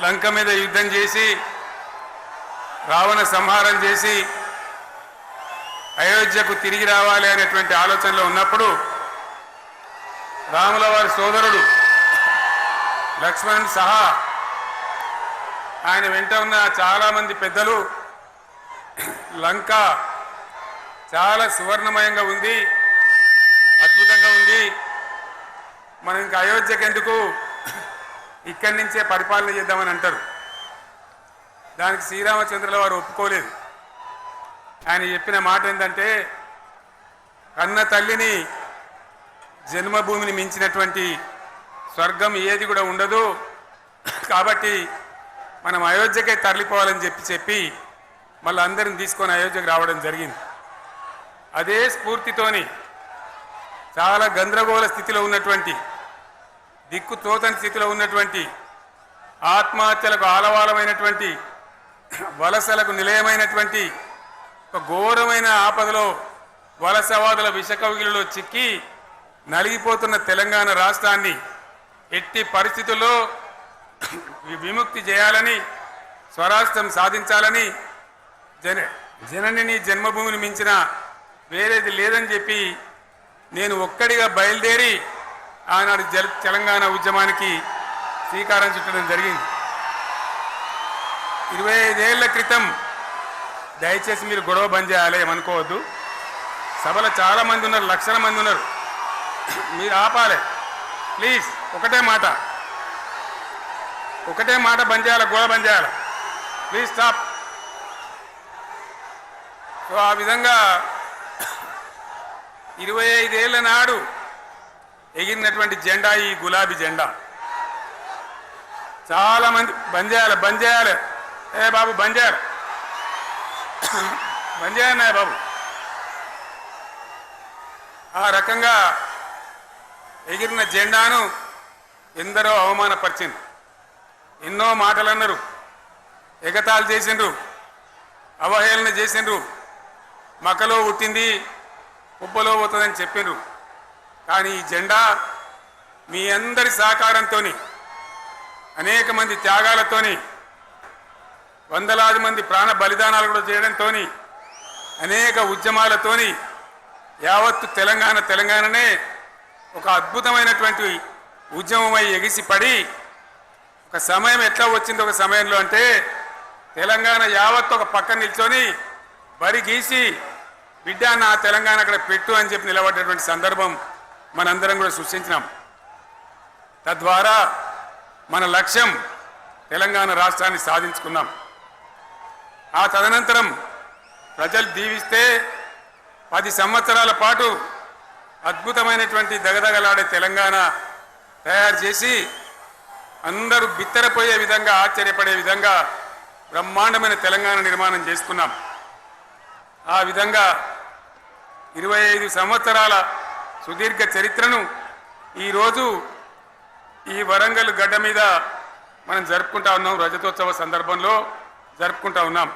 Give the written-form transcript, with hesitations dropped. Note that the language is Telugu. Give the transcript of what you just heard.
లంక మీద యుద్ధం చేసి రావణ సంహారం చేసి అయోధ్యకు తిరిగి రావాలి అనేటువంటి ఆలోచనలో ఉన్నప్పుడు రాముల వారి సోదరుడు లక్ష్మణుడు సహా ఆయన వెంట ఉన్న చాలామంది పెద్దలు లంక చాలా సువర్ణమయంగా ఉంది, అద్భుతంగా ఉంది, మనం ఇంకా అయోధ్యకు ఎందుకు, ఇక్కడి నుంచే పరిపాలన చేద్దామని అంటారు. దానికి శ్రీరామచంద్రుల వారు ఒప్పుకోలేదు. ఆయన చెప్పిన మాట ఏంటంటే, కన్న తల్లిని జన్మభూమిని మించినటువంటి స్వర్గం ఏది కూడా ఉండదు, కాబట్టి మనం అయోధ్యకే తరలిపోవాలని చెప్పి మళ్ళీ అందరిని తీసుకొని అయోధ్యకు రావడం జరిగింది. అదే స్ఫూర్తితోని చాలా గందరగోళ స్థితిలో ఉన్నటువంటి, దిక్కు తోతని స్థితిలో ఉన్నటువంటి, ఆత్మహత్యలకు ఆలవాలమైనటువంటి, వలసలకు నిలయమైనటువంటి ఒక ఘోరమైన ఆపదలో వలసవాదుల విషకౌగిలిలో చిక్కి నలిగిపోతున్న తెలంగాణ రాష్ట్రాన్ని ఎట్టి పరిస్థితుల్లో విముక్తి చేయాలని, స్వరాష్ట్రం సాధించాలని, జనని జన్మభూమిని మించిన వేరేది లేదని చెప్పి నేను ఒక్కడిగా బయలుదేరి ఆనాడు తెలంగాణ ఉద్యమానికి శ్రీకారం చుట్టడం జరిగింది. 25 ఏళ్ల క్రితం, దయచేసి మీరు గొడవ బంద్ చేయాలి ఏమనుకోవద్దు, సభలో చాలా మంది ఉన్నారు, లక్షల మంది ఉన్నారు, మీరు ఆపాలి ప్లీజ్. ఒకటే మాట బంద్ చేయాలి, గొడవ బంద్ చేయాలి, ప్లీజ్ స్టాప్. సో ఆ విధంగా 25 ఏళ్ల నాడు ఎగిరినటువంటి జెండా ఈ గులాబీ జెండా. చాలా మంది బంద్ చేయాలి, ఏ బాబు బంద్ చేయాలి బాబు. ఆ రకంగా ఎగిరిన జెండాను ఎందరో అవమానపరిచింది, ఎన్నో మాటలు అన్నారు, ఎగతాళి చేసిండ్రు, అవహేళన చేసిండ్రు, మకలో పుట్టింది ఉబ్బలో పోతుందని చెప్పిండ్రు. కానీ ఈ జెండా మీ అందరి సహకారంతో, అనేక మంది త్యాగాలతోని, వందలాది మంది ప్రాణ బలిదానాలు కూడా చేయడంతో, అనేక ఉద్యమాలతోని యావత్తు తెలంగాణనే ఒక అద్భుతమైనటువంటి ఉద్యమమై ఎగిసిపడి, ఒక సమయం ఎట్లా వచ్చింది, ఒక సమయంలో అంటే తెలంగాణ యావత్తు ఒక పక్కన నిల్చొని బరి గీసి బిడ్డ నా తెలంగాణ అక్కడ పెట్టు అని చెప్పి నిలబడ్డటువంటి సందర్భం మనందరం కూడా సృష్టించినాం. తద్వారా మన లక్ష్యం తెలంగాణ రాష్ట్రాన్ని సాధించుకున్నాం. ఆ తదనంతరం ప్రజలు దీవిస్తే 10 సంవత్సరాల పాటు అద్భుతమైనటువంటి దగదగలాడే తెలంగాణ తయారు చేసి అందరూ బిత్తరపోయే విధంగా, ఆశ్చర్యపడే విధంగా బ్రహ్మాండమైన తెలంగాణ నిర్మాణం చేసుకున్నాం. ఆ విధంగా 25 సంవత్సరాల సుదీర్ఘ చరిత్రను ఈరోజు ఈ వరంగల్ గడ్డ మీద మనం జరుపుకుంటా ఉన్నాం, రజతోత్సవ సందర్భంలో జరుపుకుంటా ఉన్నాం.